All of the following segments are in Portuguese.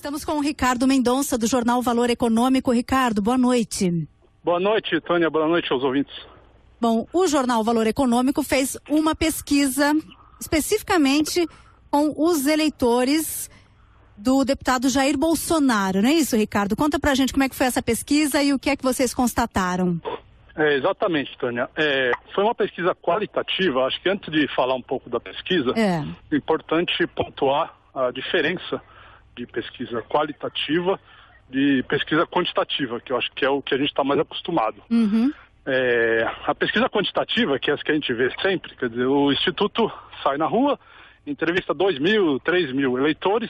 Estamos com o Ricardo Mendonça, do jornal Valor Econômico. Ricardo, boa noite. Boa noite, Tânia. Boa noite aos ouvintes. Bom, o jornal Valor Econômico fez uma pesquisa especificamente com os eleitores do deputado Jair Bolsonaro, não é isso, Ricardo? Conta pra gente como é que foi essa pesquisa e o que é que vocês constataram. Exatamente, Tânia. Foi uma pesquisa qualitativa. Acho que antes de falar um pouco da pesquisa, é importante pontuar a diferença de pesquisa qualitativa de pesquisa quantitativa, que eu acho que é o que a gente está mais acostumado. Uhum. A pesquisa quantitativa, que é essa que a gente vê sempre, quer dizer, o Instituto sai na rua, entrevista 2.000, 3.000 eleitores,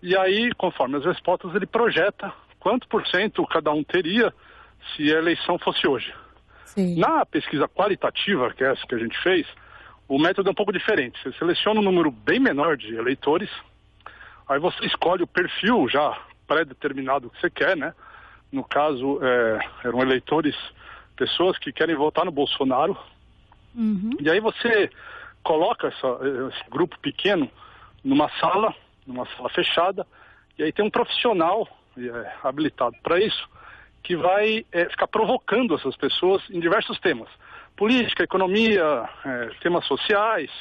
e aí, conforme as respostas, ele projeta quanto por cento cada um teria se a eleição fosse hoje. Sim. Na pesquisa qualitativa, que é essa que a gente fez, o método é um pouco diferente. Você seleciona um número bem menor de eleitores, aí você escolhe o perfil já pré-determinado que você quer, né? No caso, eram eleitores, pessoas que querem votar no Bolsonaro. Uhum. E aí você coloca esse grupo pequeno numa sala fechada, e aí tem um profissional habilitado para isso, que vai ficar provocando essas pessoas em diversos temas. Política, economia, temas sociais,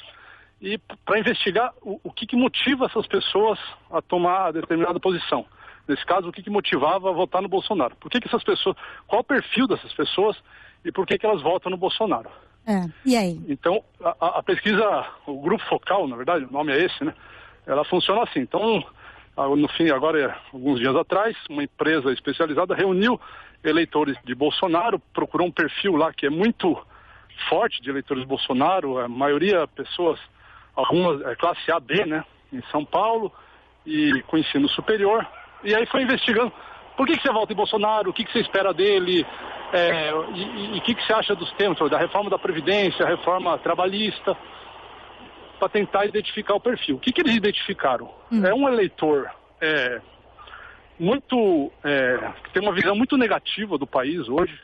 e para investigar o que motiva essas pessoas a tomar determinada posição. Nesse caso, o que motivava a votar no Bolsonaro. Por que essas pessoas, qual o perfil dessas pessoas e por que elas votam no Bolsonaro. E aí? Então, a pesquisa, o grupo focal, na verdade, o nome é esse, né? Ela funciona assim. Então, no fim, agora, alguns dias atrás, uma empresa especializada reuniu eleitores de Bolsonaro, procurou um perfil lá que é muito forte de eleitores de Bolsonaro, a maioria pessoas, algumas classe A, B, né, em São Paulo, e com ensino superior, e aí foi investigando por que você vota em Bolsonaro, o que você espera dele, e o que você acha dos temas, da reforma da Previdência, reforma trabalhista, para tentar identificar o perfil. O que eles identificaram? É um eleitor que tem uma visão muito negativa do país hoje,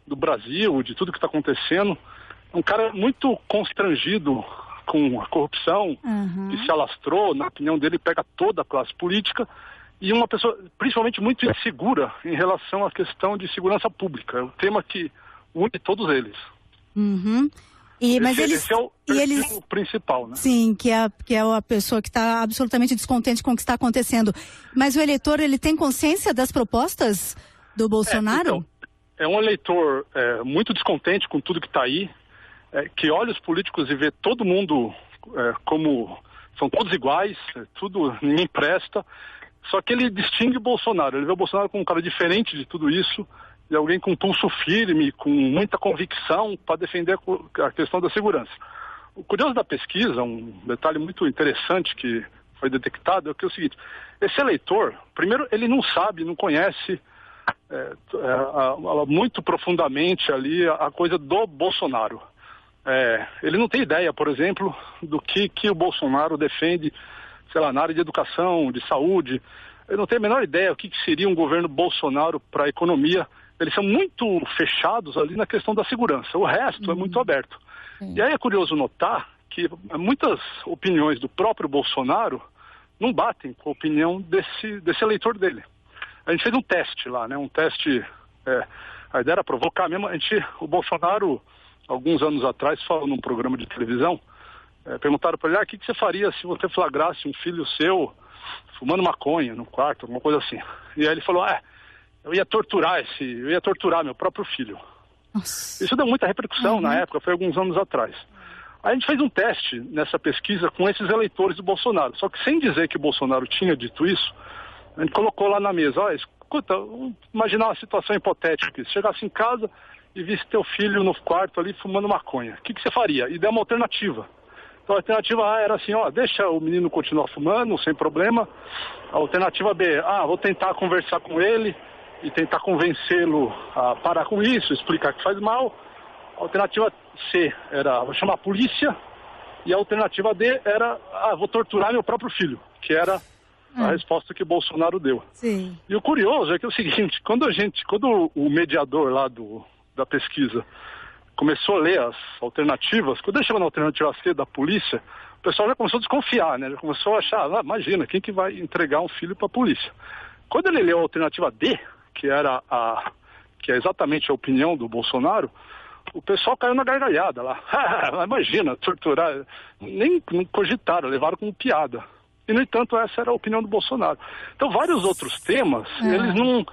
do Brasil, de tudo que está acontecendo. Um cara muito constrangido com a corrupção, que se alastrou, na opinião dele, pega toda a classe política, e uma pessoa principalmente muito insegura em relação à questão de segurança pública. É o tema que une todos eles. Uhum. Esse é o perfil principal, né? Sim, que é a pessoa que está absolutamente descontente com o que está acontecendo. Mas o eleitor, ele tem consciência das propostas do Bolsonaro? Então, é um eleitor muito descontente com tudo que está aí, que olha os políticos e vê todo mundo como são todos iguais, ninguém presta. Só que ele distingue o Bolsonaro, ele vê o Bolsonaro como um cara diferente de tudo isso, e alguém com pulso firme, com muita convicção para defender a questão da segurança. O curioso da pesquisa, um detalhe muito interessante que foi detectado, é que é o seguinte: esse eleitor, primeiro, ele não sabe, não conhece muito profundamente ali a coisa do Bolsonaro. Ele não tem ideia, por exemplo, do que o Bolsonaro defende, sei lá, na área de educação, de saúde. Ele não tem a menor ideia o que seria um governo Bolsonaro para a economia. Eles são muito fechados ali na questão da segurança. O resto é muito aberto. E aí é curioso notar que muitas opiniões do próprio Bolsonaro não batem com a opinião desse eleitor dele. A gente fez um teste lá, né? Um teste, a ideia era provocar mesmo. O Bolsonaro, alguns anos atrás, falou num programa de televisão, perguntaram para ele, o que você faria se você flagrasse um filho seu fumando maconha no quarto, alguma coisa assim. E aí ele falou, eu ia torturar meu próprio filho. Nossa. Isso deu muita repercussão na época, foi alguns anos atrás. Aí a gente fez um teste nessa pesquisa com esses eleitores do Bolsonaro, só que sem dizer que o Bolsonaro tinha dito isso, a gente colocou lá na mesa, escuta, vamos imaginar uma situação hipotética aqui, se chegasse em casa e visse teu filho no quarto ali fumando maconha, o que você faria? E deu uma alternativa. Então a alternativa A era assim, deixa o menino continuar fumando, sem problema. A alternativa B, vou tentar conversar com ele e tentar convencê-lo a parar com isso, explicar que faz mal. A alternativa C era, vou chamar a polícia. E a alternativa D era, vou torturar meu próprio filho, que era a resposta que o Bolsonaro deu. Sim. E o curioso é que é o seguinte, quando o mediador lá da pesquisa começou a ler as alternativas, quando ele chegou na alternativa C da polícia, o pessoal já começou a desconfiar, né? Já começou a achar, imagina, quem que vai entregar um filho para a polícia? Quando ele leu a alternativa D, que é exatamente a opinião do Bolsonaro, o pessoal caiu na gargalhada lá. Imagina, torturar. Nem cogitaram, levaram como piada. E, no entanto, essa era a opinião do Bolsonaro. Então, vários outros temas, eles não...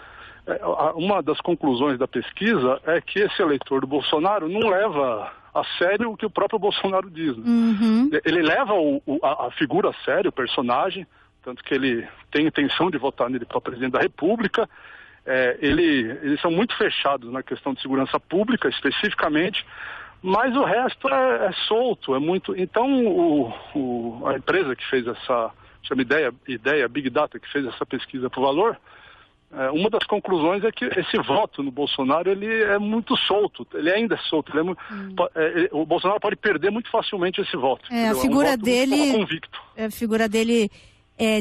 Uma das conclusões da pesquisa é que esse eleitor do Bolsonaro não leva a sério o que o próprio Bolsonaro diz. Né? Uhum. Ele leva a figura a sério, o personagem, tanto que ele tem intenção de votar nele para presidente da República. Eles são muito fechados na questão de segurança pública, especificamente, mas o resto é solto, é muito... Então, a empresa que fez essa, chama Ideia Big Data, que fez essa pesquisa para o Valor, uma das conclusões é que esse voto no Bolsonaro, ele é muito solto, ele ainda é solto, o Bolsonaro pode perder muito facilmente esse voto. A figura dele... convicto. A figura dele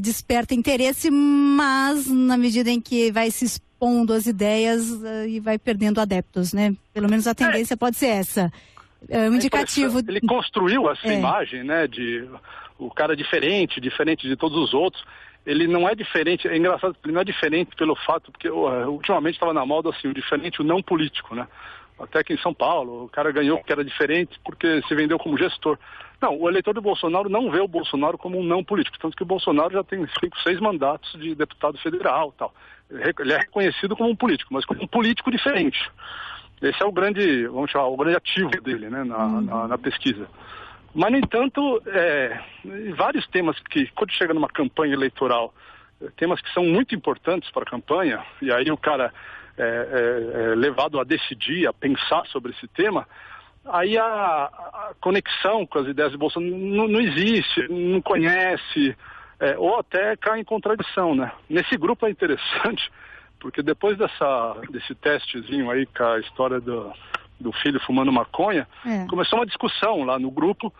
desperta interesse, mas na medida em que vai se expondo as ideias e vai perdendo adeptos, né? Pelo menos a tendência pode ser essa. Um indicativo... Ele construiu essa imagem, né, de o cara diferente de todos os outros. Ele não é diferente, é engraçado, ele não é diferente pelo fato, porque ultimamente estava na moda assim, o diferente, o não político, né? Até aqui em São Paulo, o cara ganhou porque era diferente, porque se vendeu como gestor. Não, o eleitor do Bolsonaro não vê o Bolsonaro como um não político, tanto que o Bolsonaro já tem 5, 6 mandatos de deputado federal e tal. Ele é reconhecido como um político, mas como um político diferente. Esse é o grande, vamos chamar, o grande ativo dele, né, na pesquisa. Mas, no entanto, vários temas que, quando chega numa campanha eleitoral, temas que são muito importantes para a campanha, e aí o cara é levado a decidir, a pensar sobre esse tema, aí a conexão com as ideias de Bolsonaro não existe, não conhece, ou até cai em contradição, né? Nesse grupo é interessante, porque depois desse testezinho aí com a história do filho fumando maconha, começou uma discussão lá no grupo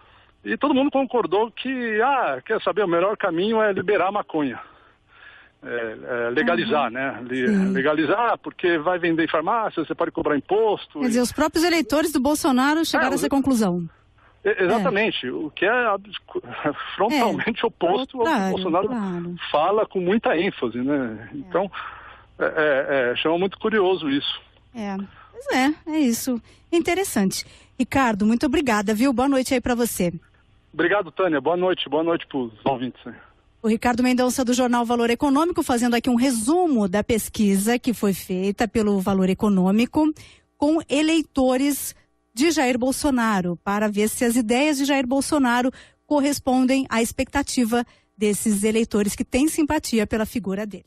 e todo mundo concordou que, quer saber, o melhor caminho é liberar a maconha. Legalizar, né? Legalizar, porque vai vender em farmácia, você pode cobrar imposto. Quer dizer, os próprios eleitores do Bolsonaro chegaram a essa conclusão. Exatamente, o que é frontalmente oposto ao que o Bolsonaro fala com muita ênfase, né? Então, chama muito curioso isso. Pois é isso. Interessante. Ricardo, muito obrigada, viu? Boa noite aí para você. Obrigado, Tânia. Boa noite para os ouvintes. O Ricardo Mendonça do jornal Valor Econômico fazendo aqui um resumo da pesquisa que foi feita pelo Valor Econômico com eleitores de Jair Bolsonaro, para ver se as ideias de Jair Bolsonaro correspondem à expectativa desses eleitores que têm simpatia pela figura dele.